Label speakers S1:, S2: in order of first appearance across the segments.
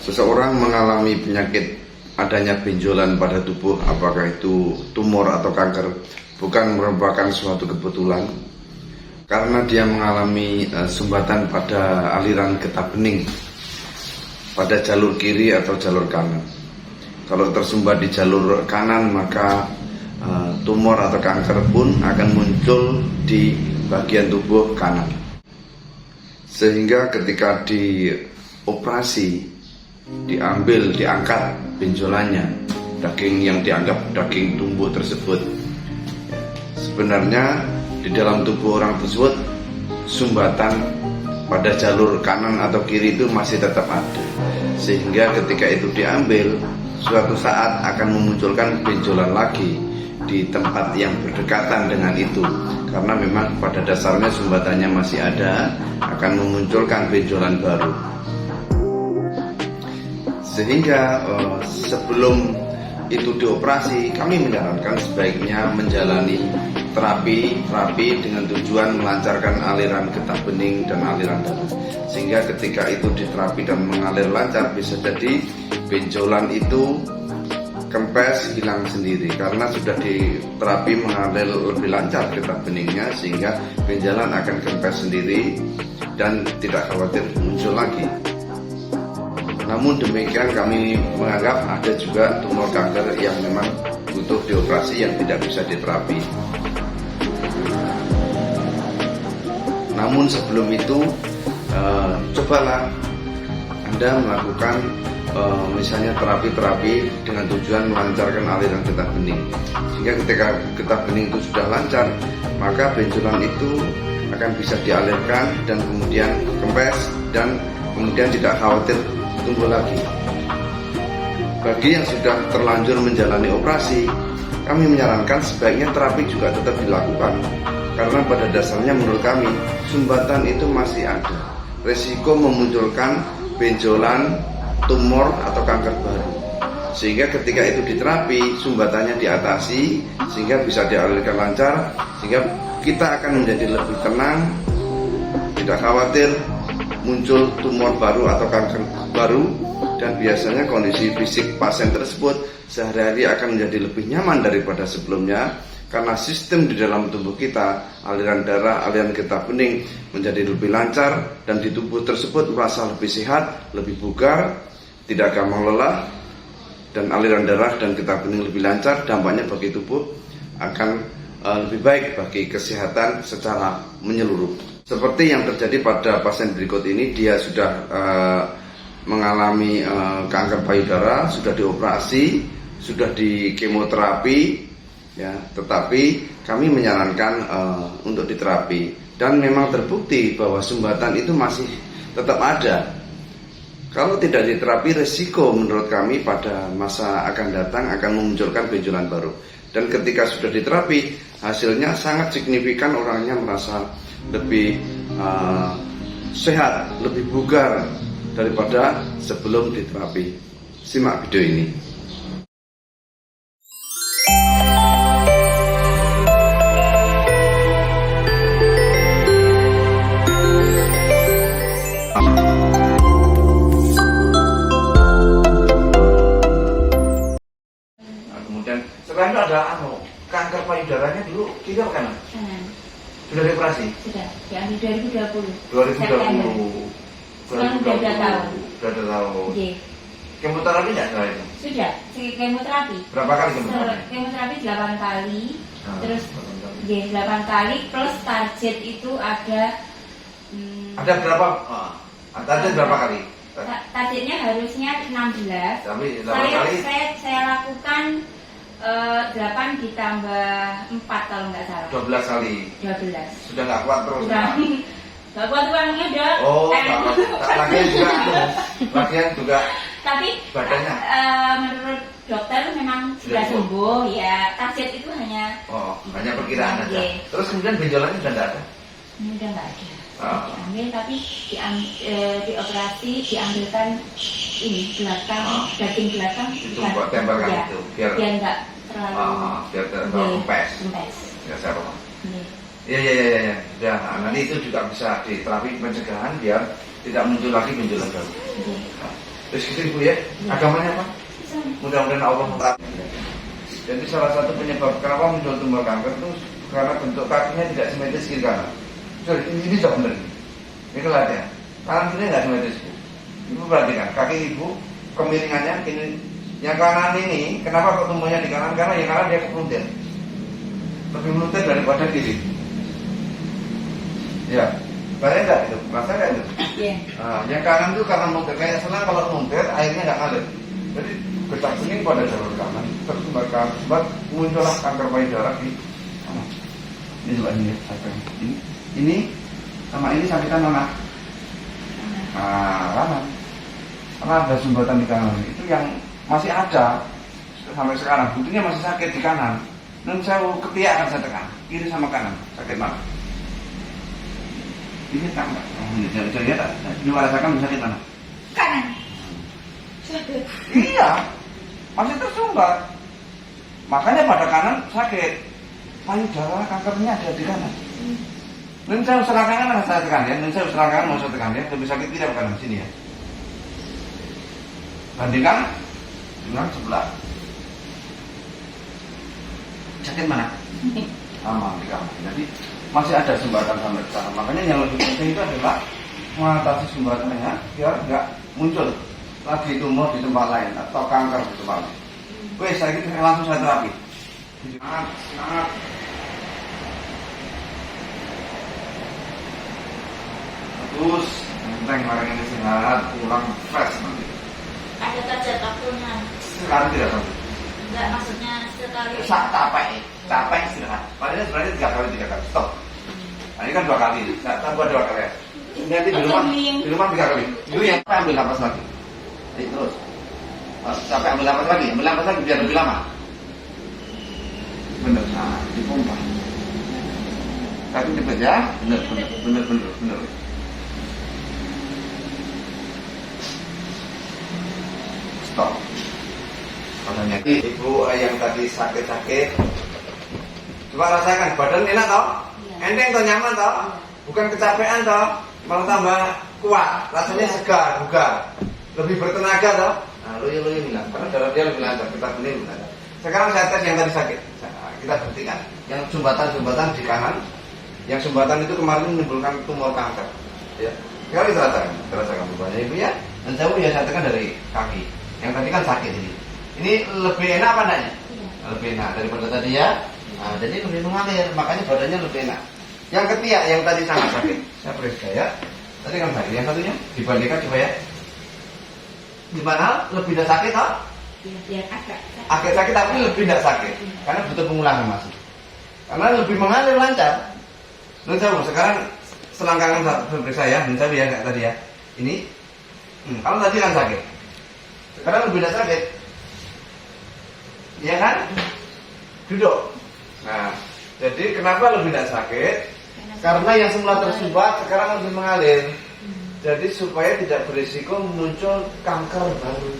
S1: seseorang mengalami penyakit adanya benjolan pada tubuh, apakah itu tumor atau kanker, bukan merupakan suatu kebetulan, karena dia mengalami sumbatan pada aliran getah bening pada jalur kiri atau jalur kanan. Kalau tersumbat di jalur kanan, maka tumor atau kanker pun akan muncul di bagian tubuh kanan. Sehingga ketika dioperasi, diangkat benjolannya, daging yang dianggap daging tumbuh tersebut, sebenarnya di dalam tubuh orang tersebut sumbatan pada jalur kanan atau kiri itu masih tetap ada. Sehingga ketika itu diambil, suatu saat akan memunculkan benjolan lagi di tempat yang berdekatan dengan itu, karena memang pada dasarnya sumbatannya masih ada, akan memunculkan benjolan baru. Sehingga sebelum itu dioperasi, kami menyarankan sebaiknya menjalani terapi dengan tujuan melancarkan aliran getah bening dan aliran darah. Sehingga ketika itu diterapi dan mengalir lancar, bisa jadi benjolan itu kempes, hilang sendiri, karena sudah diterapi mengalir lebih lancar getah beningnya, sehingga benjolan akan kempes sendiri dan tidak khawatir muncul lagi. Namun demikian, kami menganggap ada juga tumor kanker yang memang butuh dioperasi yang tidak bisa diterapi. Namun sebelum itu, cobalah Anda melakukan misalnya terapi dengan tujuan melancarkan aliran getah bening. Sehingga ketika getah bening itu sudah lancar, maka benjolan itu akan bisa dialirkan dan kemudian kempes dan kemudian tidak khawatir tumbuh lagi. Bagi yang sudah terlanjur menjalani operasi, kami menyarankan sebaiknya terapi juga tetap dilakukan, karena pada dasarnya menurut kami sumbatan itu masih ada, resiko memunculkan benjolan, tumor atau kanker baru. Sehingga ketika itu diterapi, sumbatannya diatasi sehingga bisa dialirkan lancar, sehingga kita akan menjadi lebih tenang, tidak khawatir muncul tumor baru atau kanker baru, dan biasanya kondisi fisik pasien tersebut sehari-hari akan menjadi lebih nyaman daripada sebelumnya, karena sistem di dalam tubuh kita, aliran darah, aliran getah bening menjadi lebih lancar, dan di tubuh tersebut merasa lebih sehat, lebih bugar, tidak gampang lelah, dan aliran darah dan getah bening lebih lancar. Dampaknya bagi tubuh akan lebih baik bagi kesehatan secara menyeluruh. Seperti yang terjadi pada pasien berikut ini, dia sudah mengalami kanker payudara, sudah dioperasi, sudah di kemoterapi, ya, tetapi kami menyarankan untuk diterapi, dan memang terbukti bahwa sumbatan itu masih tetap ada. Kalau tidak diterapi, resiko menurut kami pada masa akan datang akan memunculkan benjolan baru. Dan ketika sudah diterapi, hasilnya sangat signifikan, orangnya merasa lebih sehat, lebih bugar daripada sebelum diterapi. Simak video ini. Kemudian setelah itu ada kanker payudaranya dulu kiri apa kanan?
S2: Kanan.
S1: Sudah dioperasi?
S2: Sudah, yang 2020.
S1: 2020.
S2: Sekarang sudah 2 tahun.
S1: Sudah 2 tahun.
S2: Iya.
S1: Kemoterapi tidak setelah itu?
S2: Sudah, kemoterapi.
S1: Berapa kali kemoterapi?
S2: Kemoterapi 8 kali. Terus
S1: 8 kali.
S2: iya, 8 kali plus target itu ada
S1: Ada berapa? Target berapa kali?
S2: Targetnya harusnya 16.
S1: Tapi 8 kali?
S2: Saya lakukan 8 ditambah 4 kalau nggak salah.
S1: 12 kali.
S2: 12.
S1: Sudah nggak kuat terus?
S2: Nggak kuat uangnya udah.
S1: Oh, lagian juga, lagian juga.
S2: Tapi
S1: badannya?
S2: Menurut dokter memang sudah sembuh. Ya, target itu hanya.
S1: Oh, hanya perkiraan aja.
S2: Okay.
S1: Terus kemudian benjolannya sudah nggak ada?
S2: Ini udah nggak ada. Diambil, tapi dioperasi, diambilkan ini belakang, daging belakang.
S1: Itu buat tempelkan
S2: ya,
S1: itu, biar
S2: nggak terlalu.
S1: Biar terlalu kempes. Ya, saya paham. Iya. Ya, nanti itu juga bisa diterapi pencegahan biar tidak muncul lagi benjolan baru. Terus gitu ibu ya. Agamanya apa? Mudah-mudahan Allah memberkati. Jadi salah satu penyebab kenapa muncul tumor kanker itu karena bentuk kakinya tidak simetris kiri kanan. Sorry, ini sudah benar. Ini kelihatan ya. Kanan kiri nggak simetris ibu. Ibu perhatikan kaki ibu kemiringannya ini. Yang kanan ini kenapa kok tumornya di kanan? Karena yang kanan dia kepuntir. Lebih meluntir daripada kiri. Ya, banyak nggak itu? Rasa nggak itu?
S2: Iya.
S1: Nah, yang kanan itu karena muntir kayak senang kalau muntir airnya nggak ngalir. Jadi getah kuning pada jalur kanan tersumbat muncullah kanker payudara di ini juga ini ini sama ini sakitan mana? Kanan. Karena ada sumbatan di kanan itu yang masih ada sampai sekarang. Buktinya masih sakit di kanan. Dan saya ketiak akan saya tekan kiri sama kanan sakit mana? Ini tak mbak, coba lihat tak? Coba rasakan sakit mana?
S2: Kanan. Sakit.
S1: Iya, masih tersumbat. Makanya pada kanan sakit. Payudara kankernya ada di kanan. Dan saya usaha kanan saya tekan ya. Dan saya usaha kanan mau saya tekan ya. Lebih sakit tidak kanan sini ya. Bandingkan dengan sebelah. Sakit mana? Sama di kanan. Jadi masih ada sumbatan sampai ke sana. Makanya yang lebih penting itu adalah mengatasi sumbatannya biar nggak muncul lagi tumor di tempat lain atau kanker di tempat lain. Wes, saya gitu langsung saya terapi. Semangat. Terus, penting orang ini sehat, pulang fresh nanti.
S3: Ada target waktunya.
S1: Sekarang tidak tahu.
S3: Enggak, maksudnya sekali.
S1: Capek istirahat. Padahal sebenarnya 3 kali stop. Nah, ini kan 2 kali. Saya buat 2 kali ya. Nanti di rumah 3 kali. Itu yang ambil napas lagi. Terus. Sampai ambil napas lagi biar lebih lama. Bener, nah, dipompa. Kaki cepet ya, bener. Stop. Badannya ibu yang tadi sakit, coba rasakan badan enak toh, enteng toh, nyaman toh, bukan kecapean toh, malah tambah kuat, rasanya segar, bugar, lebih bertenaga toh. Nah, loyo bilang, karena darah dia lebih lancar, kita benih lebih lancar. Sekarang saya tes yang tadi sakit, kita buktikan. Yang sumbatan di kanan, yang sumbatan itu kemarin menimbulkan tumor kanker. Ya, sekarang kita rasakan bebannya ibu ya. Dan saya saya tekan dari kaki. Yang tadi kan sakit ini. Ini lebih enak apa enggaknya? Lebih enak daripada tadi ya. Nah, jadi lebih mengalir, makanya badannya lebih enak. Yang ketiak yang tadi sangat sakit, saya beri gaya. Tadi kan sakit, yang satunya dibandingkan coba ya. Di mana lebih tidak sakit toh?
S2: Iya,
S1: agak sakit tapi lebih tidak sakit karena butuh pengulangan masih. Karena lebih mengalir lancar. Dan saya sekarang selangkangan seperti saya dan saya ya kayak tadi ya. Ini kalau tadi kan sakit, sekarang lebih tidak sakit. Iya kan? Duduk. Nah, jadi kenapa lebih tidak sakit? Karena yang semula tersumbat sekarang lebih mengalir. Jadi supaya tidak berisiko muncul kanker baru.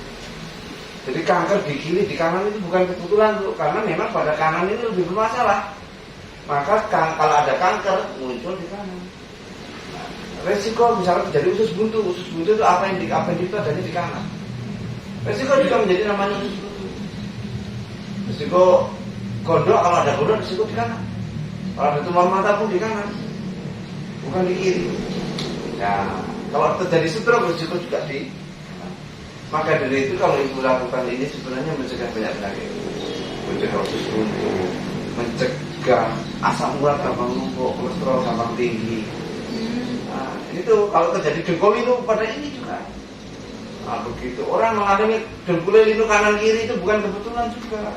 S1: Jadi kanker di kiri, di kanan itu bukan kebetulan Bu, karena memang pada kanan ini lebih bermasalah. Maka kalau ada kanker muncul di kanan. Nah, resiko misalnya terjadi usus buntu itu apa yang itu adanya di kanan. Resiko juga menjadi namanya usus buntu. Resiko gondok, kalau ada gondok resiko di kanan. Kalau ada tumor mata pun di kanan, bukan di kiri. Ya, kalau terjadi stroke resiko juga di. Maka dari itu kalau ibu lakukan ini sebenarnya mencegah banyak penyakit, mencegah usus buntu, mencegah asam urat gampang numpuk, kolesterol gampang tinggi. Nah, itu kalau terjadi dengkul itu pada ini juga. Nah, begitu orang mengalami dengkul linu kanan kiri itu bukan kebetulan juga.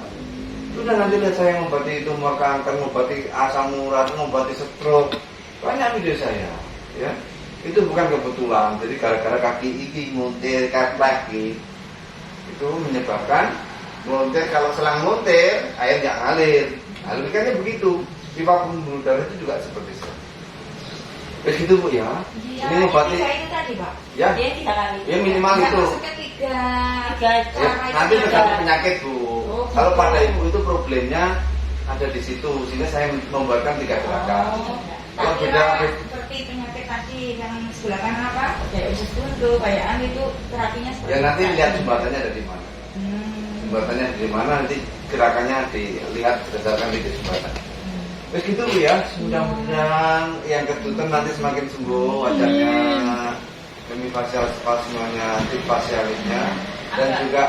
S1: Sudah nanti lihat saya mengobati tumor kanker, mengobati asam urat, mengobati stroke, banyak video saya, ya. Itu bukan kebetulan. Jadi gara-gara kaki iki muntir kaki itu menyebabkan muntir. Kalau selang muntir air nggak ngalir. Nah, logikanya begitu. Pipa pembuluh darah itu juga seperti itu. Begitu Bu ya. Ini mengobati.
S3: Itu tadi Pak.
S1: Ya.
S3: Dia 3 kali.
S1: Ya minimal
S2: Enggak,
S1: itu.
S2: maksudnya 3
S1: Ya, nanti tergantung penyakit Bu.
S3: Oh,
S1: Kalau
S3: gitu.
S1: pada ibu itu problemnya ada di situ, sehingga saya membuatkan 3 gerakan. Kalau beda
S3: seperti penyakit tadi yang sebelah kanan apa? Kayak usus buntu, kayak itu terapinya seperti
S1: Ya nanti
S3: apa?
S1: lihat jembatannya ada di mana. Jembatannya di mana nanti gerakannya dilihat berdasarkan titik jembatan. Begitu ya, mudah-mudahan yang ketutup nanti semakin sembuh wajahnya, hemifasial spasmanya, fasialisnya, dan juga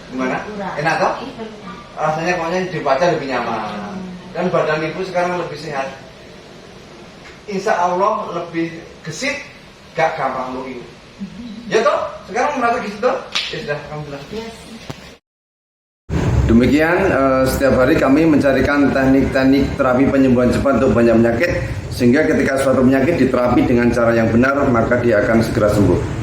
S1: gimana? Enak toh? Rasanya pokoknya dibaca lebih nyaman. Dan badan ibu sekarang lebih sehat. Insya Allah lebih gesit, gak gampang loyo. Ya toh? Sekarang merasa gesit toh? Ya sudah, alhamdulillah. Demikian setiap hari kami mencarikan teknik-teknik terapi penyembuhan cepat untuk banyak penyakit, sehingga ketika suatu penyakit diterapi dengan cara yang benar maka dia akan segera sembuh.